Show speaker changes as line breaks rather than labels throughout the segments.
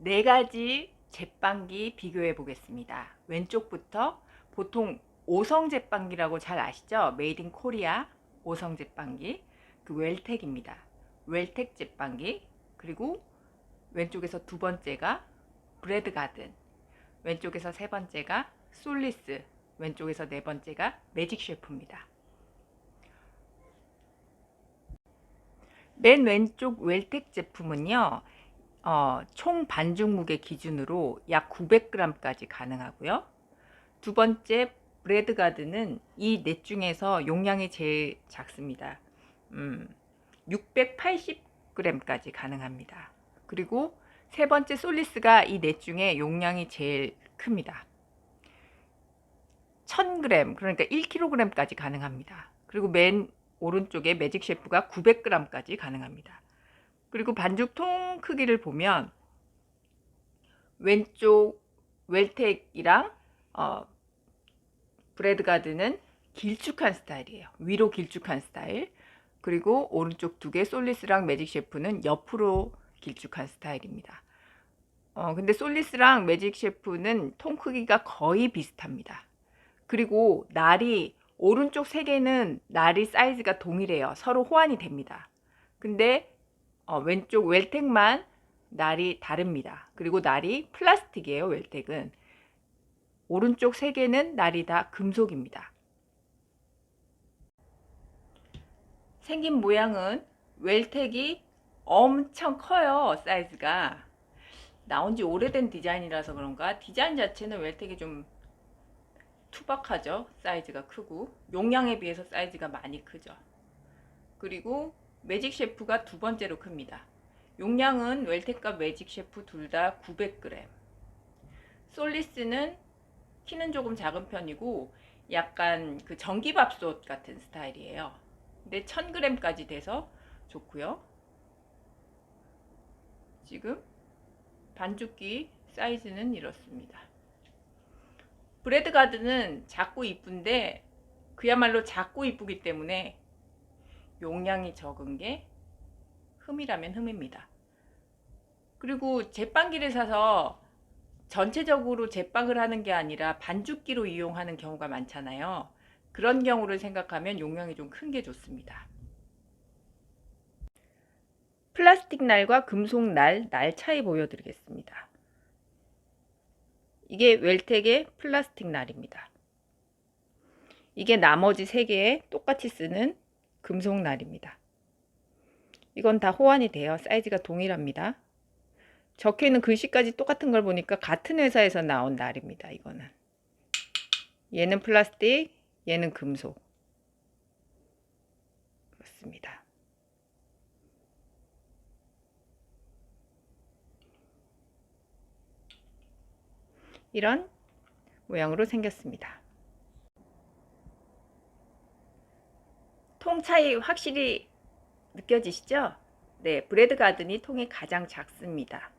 네 가지 제빵기 비교해 보겠습니다. 왼쪽부터 보통 오성 제빵기라고 잘 아시죠? 메이드 인 코리아 오성 제빵기, 그 웰텍입니다. 웰텍 제빵기. 그리고 왼쪽에서 두 번째가 브레드 가든, 왼쪽에서 세 번째가 솔리스, 왼쪽에서 네 번째가 매직 셰프입니다. 맨 왼쪽 웰텍 제품은요, 총 반죽 무게 기준으로 약 900g까지 가능하고요. 두 번째 브레드 가든은 이 넷 중에서 용량이 제일 작습니다. 680g까지 가능합니다. 그리고 세 번째 솔리스가 이 넷 중에 용량이 제일 큽니다. 1000g, 그러니까 1kg까지 가능합니다. 그리고 맨 오른쪽에 매직 셰프가 900g까지 가능합니다. 그리고 반죽통 크기를 보면 왼쪽 웰텍이랑 브레드 가든은 길쭉한 스타일이에요. 위로 길쭉한 스타일. 그리고 오른쪽 두 개 솔리스랑 매직 셰프는 옆으로 길쭉한 스타일입니다. 근데 솔리스랑 매직 셰프는 통 크기가 거의 비슷합니다. 그리고 날이 오른쪽 세 개는 날이 사이즈가 동일해요. 서로 호환이 됩니다. 근데 왼쪽 웰텍만 날이 다릅니다. 그리고 날이 플라스틱이에요. 웰텍은. 오른쪽 세 개는 날이 다 금속입니다. 생긴 모양은 웰텍이 엄청 커요. 사이즈가. 나온 지 오래된 디자인이라서 그런가 디자인 자체는 웰텍이 좀 투박하죠. 사이즈가 크고 용량에 비해서 사이즈가 많이 크죠. 그리고 매직 셰프가 두 번째로 큽니다. 용량은 웰텍과 매직 셰프 둘 다 900g. 솔리스는 키는 조금 작은 편이고 약간 그 전기밥솥 같은 스타일이에요. 근데 1000g까지 돼서 좋고요. 지금 반죽기 사이즈는 이렇습니다. 브레드 가든은 작고 이쁜데 그야말로 작고 이쁘기 때문에 용량이 적은 게 흠이라면 흠입니다. 그리고 제빵기를 사서 전체적으로 제빵을 하는 게 아니라 반죽기로 이용하는 경우가 많잖아요. 그런 경우를 생각하면 용량이 좀 큰 게 좋습니다. 플라스틱 날과 금속 날 차이 보여드리겠습니다. 이게 웰텍의 플라스틱 날입니다. 이게 나머지 세 개에 똑같이 쓰는 금속 날입니다. 이건 다 호환이 돼요. 사이즈가 동일합니다. 적혀있는 글씨까지 똑같은 걸 보니까 같은 회사에서 나온 날입니다. 이거는. 얘는 플라스틱, 얘는 금속. 그렇습니다. 이런 모양으로 생겼습니다. 통 차이 확실히 느껴지시죠? 네, 브레드 가든이 통이 가장 작습니다.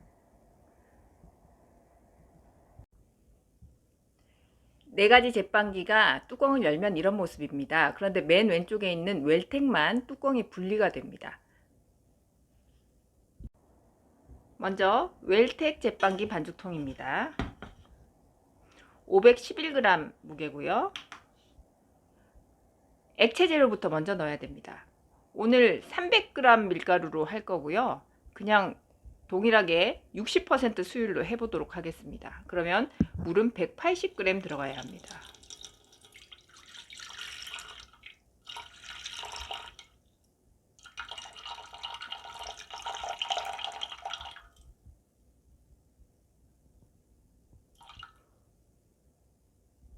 네 가지 제빵기가 뚜껑을 열면 이런 모습입니다. 그런데 맨 왼쪽에 있는 웰텍만 뚜껑이 분리가 됩니다. 먼저 웰텍 제빵기 반죽통입니다. 511g 무게고요. 액체 재료부터 먼저 넣어야 됩니다. 오늘 300g 밀가루로 할 거고요. 그냥 동일하게 60% 수율로 해보도록 하겠습니다. 그러면 물은 180g 들어가야 합니다.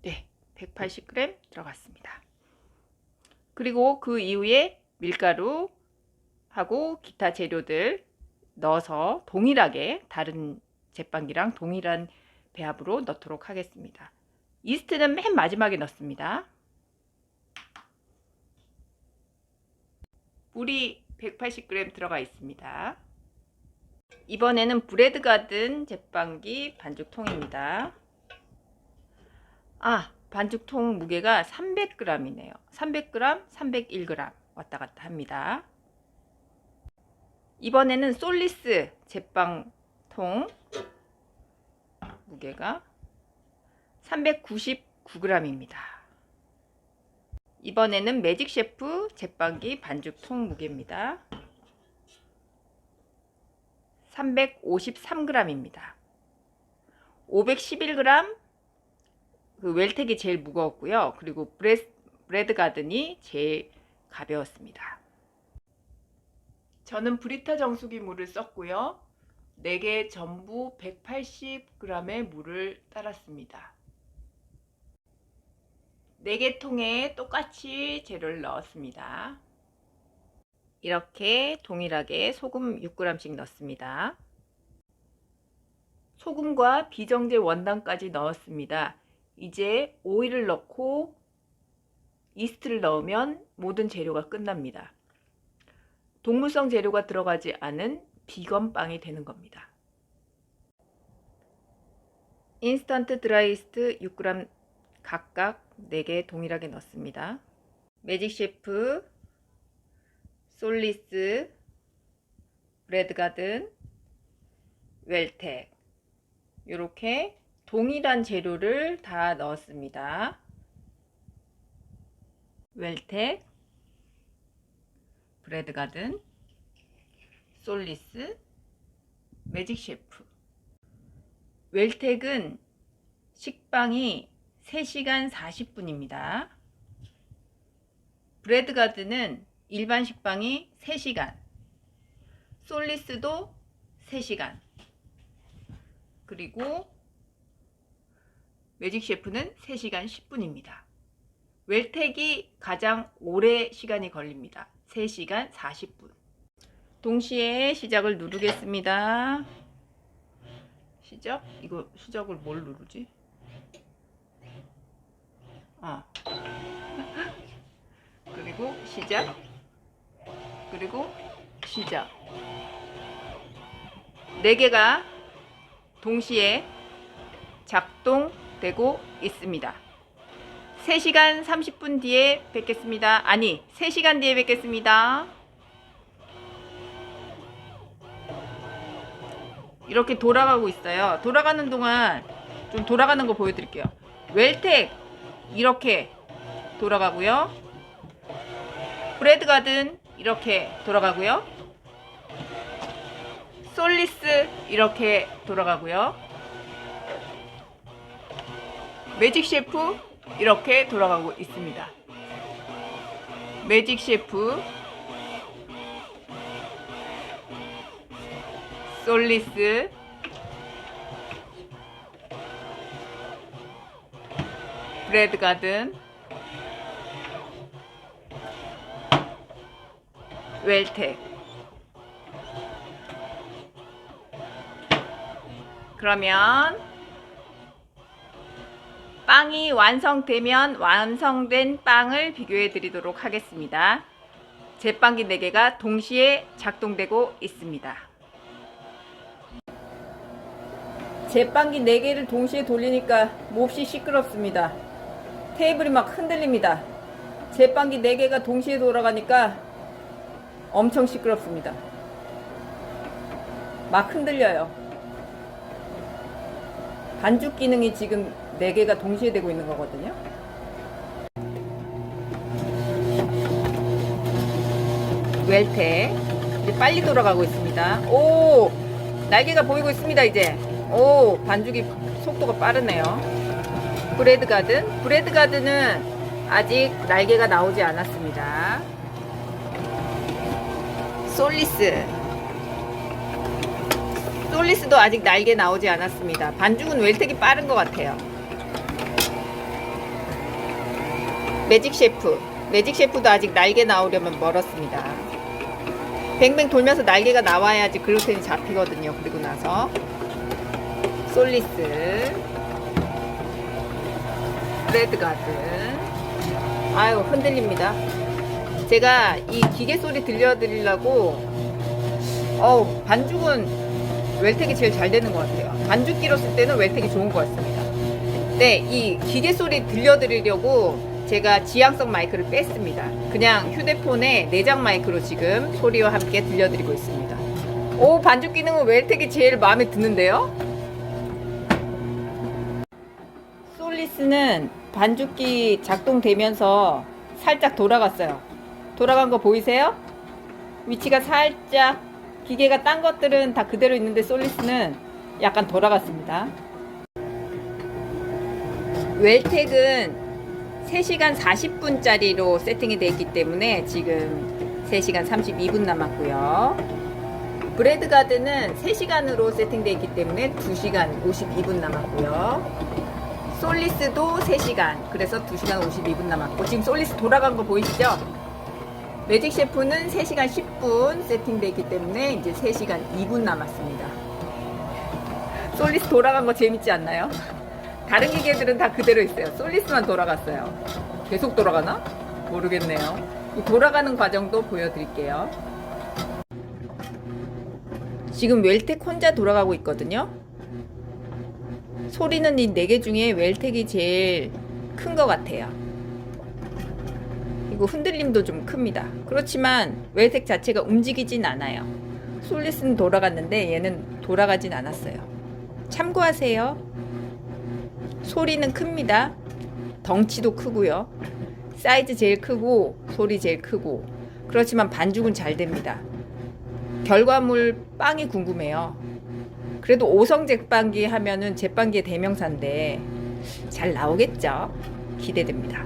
네, 180g 들어갔습니다. 그리고 그 이후에 밀가루하고 기타 재료들 넣어서 동일하게 다른 제빵기랑 동일한 배합으로 넣도록 하겠습니다. 이스트는 맨 마지막에 넣습니다. 물이 180g 들어가 있습니다. 이번에는 브레드 가든 제빵기 반죽통입니다. 반죽통 무게가 300g이네요. 300g, 301g 왔다 갔다 합니다. 이번에는 솔리스 제빵통 무게가 399g입니다. 이번에는 매직 셰프 제빵기 반죽 통 무게입니다. 353g입니다. 511g 그 웰텍이 제일 무거웠고요. 그리고 브레드 가든이 제일 가벼웠습니다. 저는 브리타 정수기 물을 썼고요. 4개 전부 180g의 물을 따랐습니다. 4개 통에 똑같이 재료를 넣었습니다. 이렇게 동일하게 소금 6g씩 넣습니다. 소금과 비정제 원당까지 넣었습니다. 이제 오일을 넣고 이스트를 넣으면 모든 재료가 끝납니다. 동물성 재료가 들어가지 않은 비건 빵이 되는 겁니다. 인스턴트 드라이 이스트 6g 각각 4개 동일하게 넣습니다. 매직 셰프, 솔리스, 브레드 가든, 웰텍 이렇게 동일한 재료를 다 넣었습니다. 웰텍, 브레드 가든, 솔리스, 매직 셰프. 웰텍은 식빵이 3시간 40분입니다. 브레드 가든은 일반 식빵이 3시간, 솔리스도 3시간, 그리고 매직 셰프는 3시간 10분입니다. 웰텍이 가장 오래 시간이 걸립니다. 3시간 40분. 동시에 시작을 누르겠습니다. 시작? 이거 시작을 뭘 누르지? 그리고 시작, 그리고 시작. 4개가 동시에 작동되고 있습니다. 3시간 30분 뒤에 뵙겠습니다. 아니, 3시간 뒤에 뵙겠습니다. 이렇게 돌아가고 있어요. 돌아가는 동안 좀 돌아가는 거 보여드릴게요. 웰텍 이렇게 돌아가고요. 브레드 가든 이렇게 돌아가고요. 솔리스 이렇게 돌아가고요. 매직 셰프 이렇게 돌아가고 있습니다. 매직 셰프, 솔리스, 브레드 가든, 웰텍. 그러면 빵이 완성되면 완성된 빵을 비교해 드리도록 하겠습니다. 제빵기 4개가 동시에 작동되고 있습니다. 제빵기 4개를 동시에 돌리니까 몹시 시끄럽습니다. 테이블이 막 흔들립니다. 제빵기 4개가 동시에 돌아가니까 엄청 시끄럽습니다. 막 흔들려요. 반죽 기능이 지금 4개가 동시에 되고 있는 거거든요. 웰텍 이제 빨리 돌아가고 있습니다. 오, 날개가 보이고 있습니다. 이제 오, 반죽이 속도가 빠르네요. 브레드 가든, 브레드 가든은 아직 날개가 나오지 않았습니다. 솔리스도 아직 날개 나오지 않았습니다. 반죽은 웰텍이 빠른 것 같아요. 매직 셰프도 아직 날개 나오려면 멀었습니다. 뱅뱅 돌면서 날개가 나와야지 글루텐이 잡히거든요. 그리고 나서 솔리스, 브레드 가든. 아유, 흔들립니다. 제가 이 기계 소리 들려드리려고 반죽은 웰텍이 제일 잘 되는 것 같아요. 반죽기로 쓸 때는 웰텍이 좋은 것 같습니다. 네, 이 기계 소리 들려드리려고 제가 지향성 마이크를 뺐습니다. 그냥 휴대폰에 내장 마이크로 지금 소리와 함께 들려드리고 있습니다. 오, 반죽 기능은 웰텍이 제일 마음에 드는데요? 솔리스는 반죽기 작동되면서 살짝 돌아갔어요. 돌아간 거 보이세요? 위치가 살짝, 기계가 딴 것들은 다 그대로 있는데 솔리스는 약간 돌아갔습니다. 웰텍은 3시간 40분짜리로 세팅이 되어 있기 때문에 지금 3시간 32분 남았고요. 브레드 가드는 3시간으로 세팅되어 있기 때문에 2시간 52분 남았고요. 솔리스도 3시간, 그래서 2시간 52분 남았고, 지금 솔리스 돌아간 거 보이시죠? 매직 셰프는 3시간 10분 세팅되어 있기 때문에 이제 3시간 2분 남았습니다. 솔리스 돌아간 거 재밌지 않나요? 다른 기계들은 다 그대로 있어요. 솔리스만 돌아갔어요. 계속 돌아가나? 모르겠네요. 이 돌아가는 과정도 보여드릴게요. 지금 웰텍 혼자 돌아가고 있거든요. 소리는 이 4개 중에 웰텍이 제일 큰 것 같아요. 그리고 흔들림도 좀 큽니다. 그렇지만 웰텍 자체가 움직이진 않아요. 솔리스는 돌아갔는데 얘는 돌아가진 않았어요. 참고하세요. 소리는 큽니다. 덩치도 크고요. 사이즈 제일 크고 소리 제일 크고, 그렇지만 반죽은 잘 됩니다. 결과물 빵이 궁금해요. 그래도 5성 제빵기 하면은 제빵기의 대명사인데 잘 나오겠죠? 기대됩니다.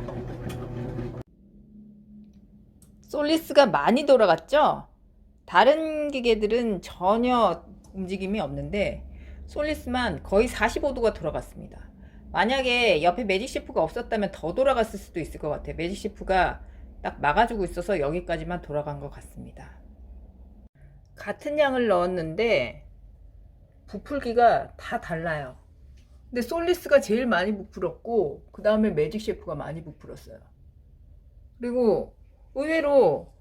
솔리스가 많이 돌아갔죠? 다른 기계들은 전혀 움직임이 없는데 솔리스만 거의 45도가 돌아갔습니다. 만약에 옆에 매직 셰프가 없었다면 더 돌아갔을 수도 있을 것 같아요. 매직 셰프가 딱 막아주고 있어서 여기까지만 돌아간 것 같습니다. 같은 양을 넣었는데 부풀기가 다 달라요. 근데 솔리스가 제일 많이 부풀었고, 그 다음에 매직 셰프가 많이 부풀었어요. 그리고 의외로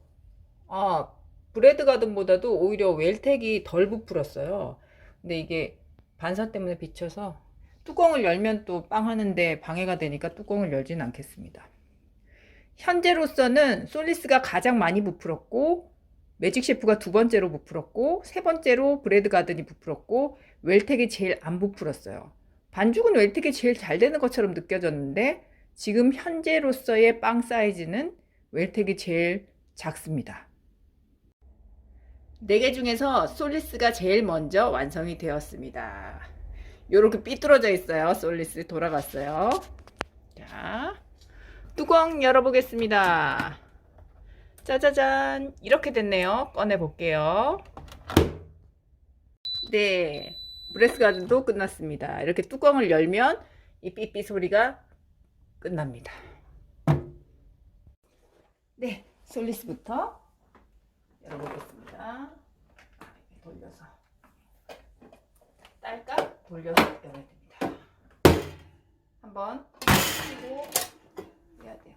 브레드 가든보다도 오히려 웰텍이 덜 부풀었어요. 근데 이게 반사 때문에 비쳐서 뚜껑을 열면 또 빵 하는데 방해가 되니까 뚜껑을 열지는 않겠습니다. 현재로서는 솔리스가 가장 많이 부풀었고, 매직 셰프가 2번째로 부풀었고, 3번째로 브레드 가든이 부풀었고, 웰텍이 제일 안 부풀었어요. 반죽은 웰텍이 제일 잘 되는 것처럼 느껴졌는데 지금 현재로서의 빵 사이즈는 웰텍이 제일 작습니다. 4개 중에서 솔리스가 제일 먼저 완성이 되었습니다. 요렇게 삐뚤어져 있어요. 솔리스 돌아갔어요. 자, 뚜껑 열어보겠습니다. 짜자잔, 이렇게 됐네요. 꺼내 볼게요. 네, 브레스 가든도 끝났습니다. 이렇게 뚜껑을 열면 이 삐삐 소리가 끝납니다. 네, 솔리스부터 열어보겠습니다. 돌려서 딸깍 돌려서 열어야 됩니다. 한번 펴고 해야 돼요.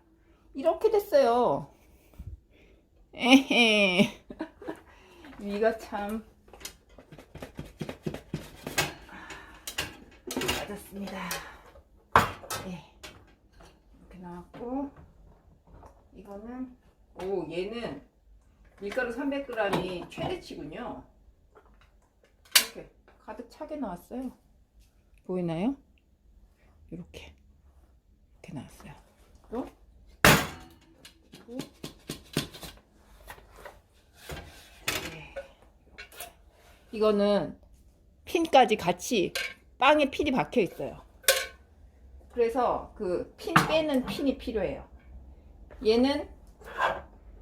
이렇게 됐어요. 에헤. 위가 참 맞았습니다. 네, 이렇게 나왔고, 이거는 얘는 밀가루 300g이 최대치군요. 이렇게 가득 차게 나왔어요. 보이나요? 이렇게 나왔어요. 또 이거는 핀까지 같이 빵에 핀이 박혀 있어요. 그래서 그 핀 빼는 핀이 필요해요. 얘는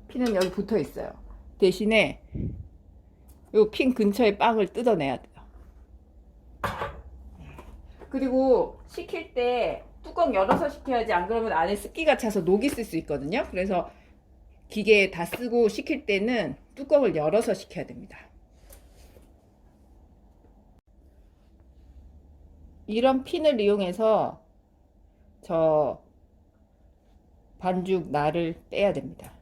핀은 여기 붙어 있어요. 대신에 이 핀 근처에 빵을 뜯어내야 돼요. 그리고 식힐 때 뚜껑 열어서 식혀야지, 안 그러면 안에 습기가 차서 녹이 쓸 수 있거든요. 그래서 기계에 다 쓰고 식힐 때는 뚜껑을 열어서 식혀야 됩니다. 이런 핀을 이용해서 저 반죽 날을 빼야 됩니다.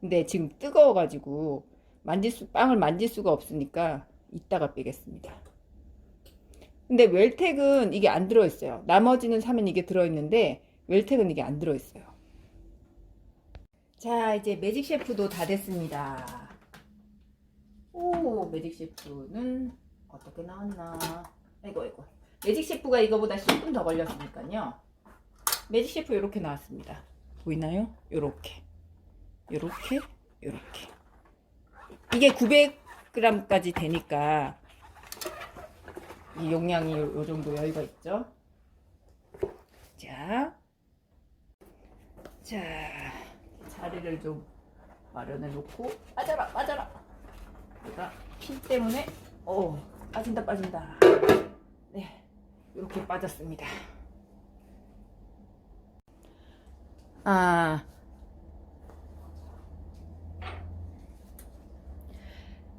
근데 지금 뜨거워가지고 빵을 만질 수가 없으니까 이따가 빼겠습니다. 근데 웰텍은 이게 안 들어있어요. 나머지는 사면 이게 들어있는데 웰텍은 이게 안 들어있어요. 자, 이제 매직 셰프도 다 됐습니다. 오, 매직 셰프는 어떻게 나왔나. 이거 매직 셰프가 이거보다 10분 더 걸렸으니까요. 매직 셰프 이렇게 나왔습니다. 보이나요? 요렇게 요렇게 요렇게. 이게 900g까지 되니까 이 용량이 요 정도 여유가 있죠. 자, 자리를 좀 마련해 놓고. 빠져라. 내가 핀 때문에 빠진다. 네, 이렇게 빠졌습니다.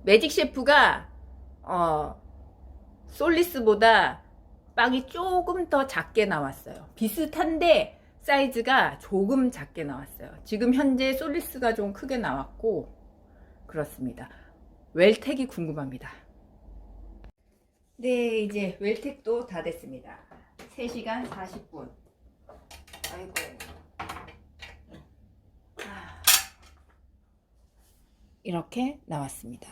매직 셰프가 솔리스보다 빵이 조금 더 작게 나왔어요. 비슷한데 사이즈가 조금 작게 나왔어요. 지금 현재 솔리스가 좀 크게 나왔고 그렇습니다. 웰텍이 궁금합니다. 네, 이제 웰텍도 다 됐습니다. 3시간 40분. 아이고. 이렇게 나왔습니다.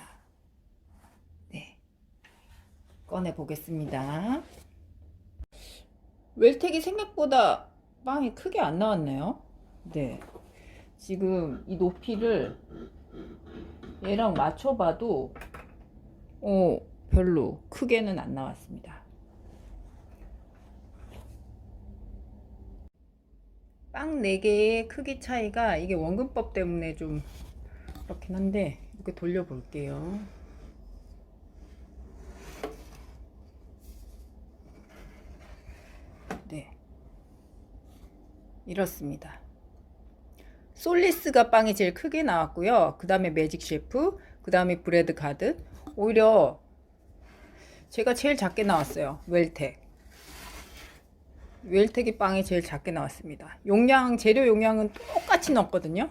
네, 꺼내 보겠습니다. 웰텍이 생각보다 빵이 크게 안 나왔네요. 네, 지금 이 높이를 얘랑 맞춰봐도 별로 크게는 안 나왔습니다. 빵 4개의 크기 차이가 이게 원근법 때문에 좀 그렇긴 한데 이렇게 돌려 볼게요. 네, 이렇습니다. 솔리스가 빵이 제일 크게 나왔고요. 그 다음에 매직 셰프, 그 다음에 브레드 가든. 오히려 제가 제일 작게 나왔어요. 웰텍이 빵이 제일 작게 나왔습니다. 재료 용량은 똑같이 넣었거든요.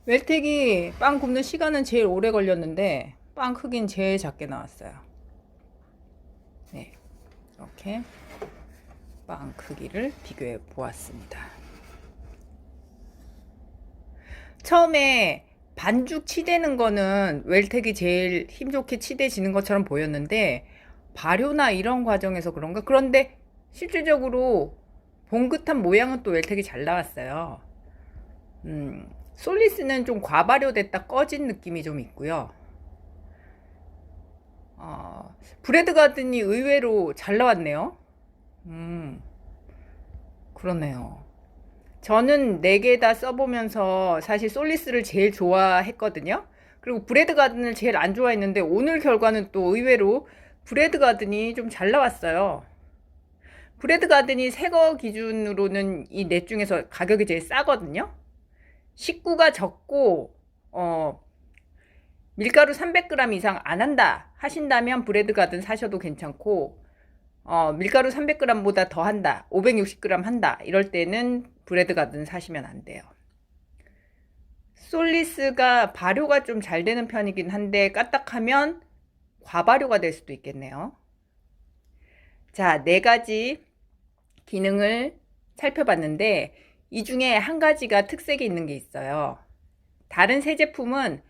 웰텍이 빵 굽는 시간은 제일 오래 걸렸는데 빵 크기는 제일 작게 나왔어요. 네, 이렇게 빵 크기를 비교해 보았습니다. 처음에 반죽 치대는 거는 웰텍이 제일 힘좋게 치대지는 것처럼 보였는데 발효나 이런 과정에서 그런가? 그런데 실질적으로 봉긋한 모양은 또 웰텍이 잘 나왔어요. 솔리스는 좀 과발효됐다 꺼진 느낌이 좀 있고요. 브레드 가든이 의외로 잘 나왔네요. 그러네요. 저는 4개 다 써보면서 사실 솔리스를 제일 좋아했거든요. 그리고 브레드 가든을 제일 안 좋아했는데 오늘 결과는 또 의외로 브레드 가든이 좀 잘 나왔어요. 브레드 가든이 새거 기준으로는 이 넷 중에서 가격이 제일 싸거든요. 식구가 적고 밀가루 300g 이상 안 한다 하신다면 브레드 가든 사셔도 괜찮고, 밀가루 300g보다 더 한다, 560g 한다 이럴 때는 브레드 가든 사시면 안 돼요. 솔리스가 발효가 좀 잘 되는 편이긴 한데 까딱하면 과발효가 될 수도 있겠네요. 자, 4가지 기능을 살펴봤는데 이 중에 한 가지가 특색이 있는 게 있어요. 다른 새 제품은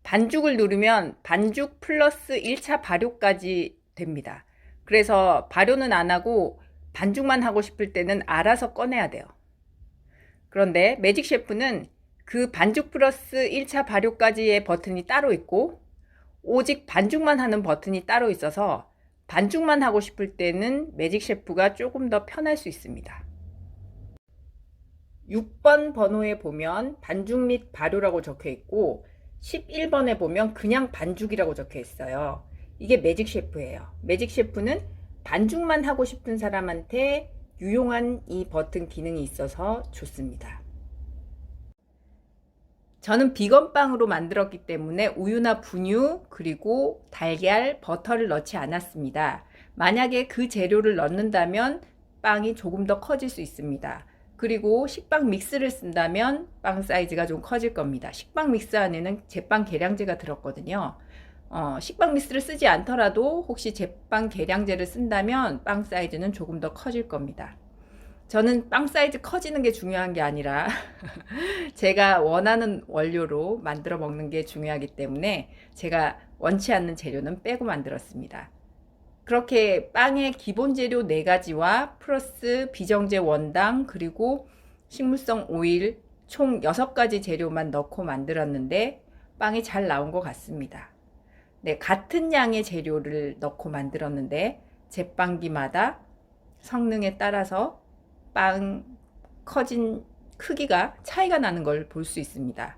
반죽을 누르면 반죽 플러스 1차 발효까지 됩니다. 그래서 발효는 안 하고 반죽만 하고 싶을 때는 알아서 꺼내야 돼요. 그런데 매직 셰프는 그 반죽 플러스 1차 발효까지의 버튼이 따로 있고 오직 반죽만 하는 버튼이 따로 있어서 반죽만 하고 싶을 때는 매직 셰프가 조금 더 편할 수 있습니다. 6번 번호에 보면 반죽 및 발효라고 적혀 있고 11번에 보면 그냥 반죽이라고 적혀 있어요. 이게 매직 셰프예요. 매직 셰프는 반죽만 하고 싶은 사람한테 유용한 이 버튼 기능이 있어서 좋습니다. 저는 비건빵으로 만들었기 때문에 우유나 분유 그리고 달걀, 버터를 넣지 않았습니다. 만약에 그 재료를 넣는다면 빵이 조금 더 커질 수 있습니다. 그리고 식빵 믹스를 쓴다면 빵 사이즈가 좀 커질 겁니다. 식빵 믹스 안에는 제빵 계량제가 들었거든요. 식빵 믹스를 쓰지 않더라도 혹시 제빵 계량제를 쓴다면 빵 사이즈는 조금 더 커질 겁니다. 저는 빵 사이즈 커지는 게 중요한 게 아니라 제가 원하는 원료로 만들어 먹는 게 중요하기 때문에 제가 원치 않는 재료는 빼고 만들었습니다. 그렇게 빵의 기본 재료 4가지와 플러스 비정제 원당 그리고 식물성 오일 총 6가지 재료만 넣고 만들었는데 빵이 잘 나온 것 같습니다. 네, 같은 양의 재료를 넣고 만들었는데 제빵기마다 성능에 따라서 빵 커진 크기가 차이가 나는 걸 볼 수 있습니다.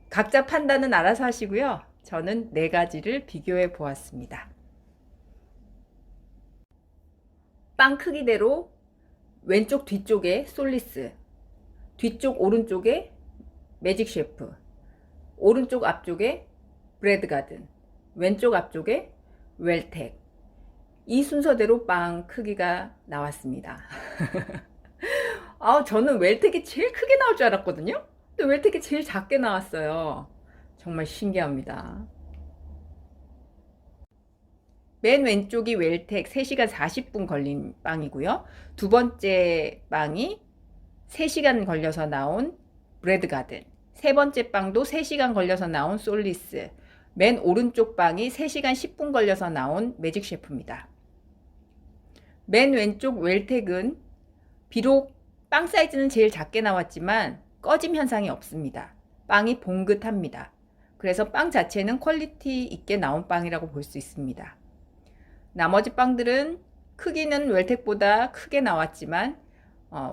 각자 판단은 알아서 하시고요. 저는 4가지를 비교해 보았습니다. 빵 크기대로 왼쪽 뒤쪽에 솔리스, 뒤쪽 오른쪽에 매직 셰프, 오른쪽 앞쪽에 브레드 가든, 왼쪽 앞쪽에 웰텍. 이 순서대로 빵 크기가 나왔습니다. 저는 웰텍이 제일 크게 나올 줄 알았거든요. 근데 웰텍이 제일 작게 나왔어요. 정말 신기합니다. 맨 왼쪽이 웰텍 3시간 40분 걸린 빵이고요. 두 번째 빵이 3시간 걸려서 나온 브레드 가든, 세 번째 빵도 3시간 걸려서 나온 솔리스, 맨 오른쪽 빵이 3시간 10분 걸려서 나온 매직 셰프입니다. 맨 왼쪽 웰텍은 비록 빵 사이즈는 제일 작게 나왔지만 꺼짐 현상이 없습니다. 빵이 봉긋합니다. 그래서 빵 자체는 퀄리티 있게 나온 빵이라고 볼 수 있습니다. 나머지 빵들은 크기는 웰텍보다 크게 나왔지만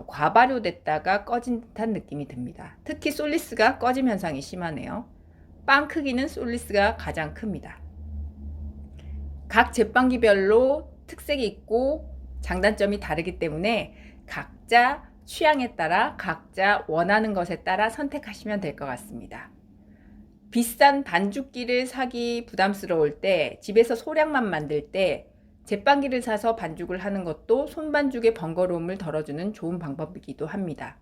과발효됐다가 꺼진 듯한 느낌이 듭니다. 특히 솔리스가 꺼짐 현상이 심하네요. 빵 크기는 솔리스가 가장 큽니다. 각 제빵기별로 특색이 있고 장단점이 다르기 때문에 각자 취향에 따라 각자 원하는 것에 따라 선택하시면 될 것 같습니다. 비싼 반죽기를 사기 부담스러울 때, 집에서 소량만 만들 때 제빵기를 사서 반죽을 하는 것도 손반죽의 번거로움을 덜어주는 좋은 방법이기도 합니다.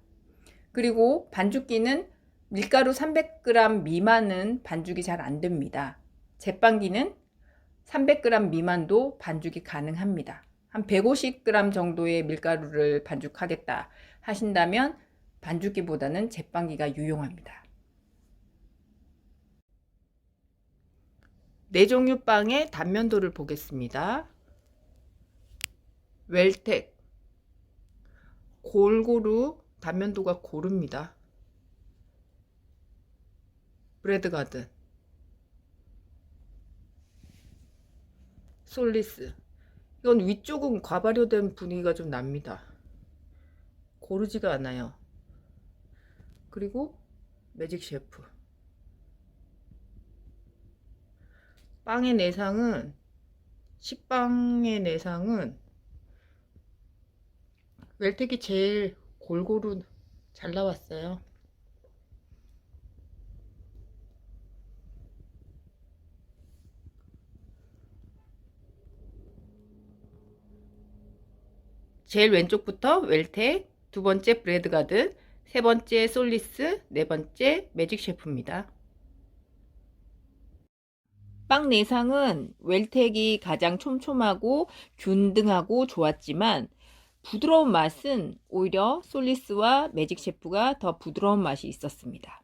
그리고 반죽기는 밀가루 300g 미만은 반죽이 잘 안 됩니다. 제빵기는 300g 미만도 반죽이 가능합니다. 한 150g 정도의 밀가루를 반죽하겠다 하신다면 반죽기보다는 제빵기가 유용합니다. 4종류 빵의 단면도를 보겠습니다. 웰텍 골고루 단면도가 고릅니다. 브레드 가든, 솔리스, 이건 위쪽은 과발효된 분위기가 좀 납니다. 고르지가 않아요. 그리고 매직 셰프. 빵의 내상은, 식빵의 내상은 웰텍이 제일 골고루 잘 나왔어요. 제일 왼쪽부터 웰텍, 두 번째 브레드 가든, 세 번째 솔리스, 네 번째 매직 셰프입니다. 빵 내상은 웰텍이 가장 촘촘하고 균등하고 좋았지만 부드러운 맛은 오히려 솔리스와 매직 셰프가 더 부드러운 맛이 있었습니다.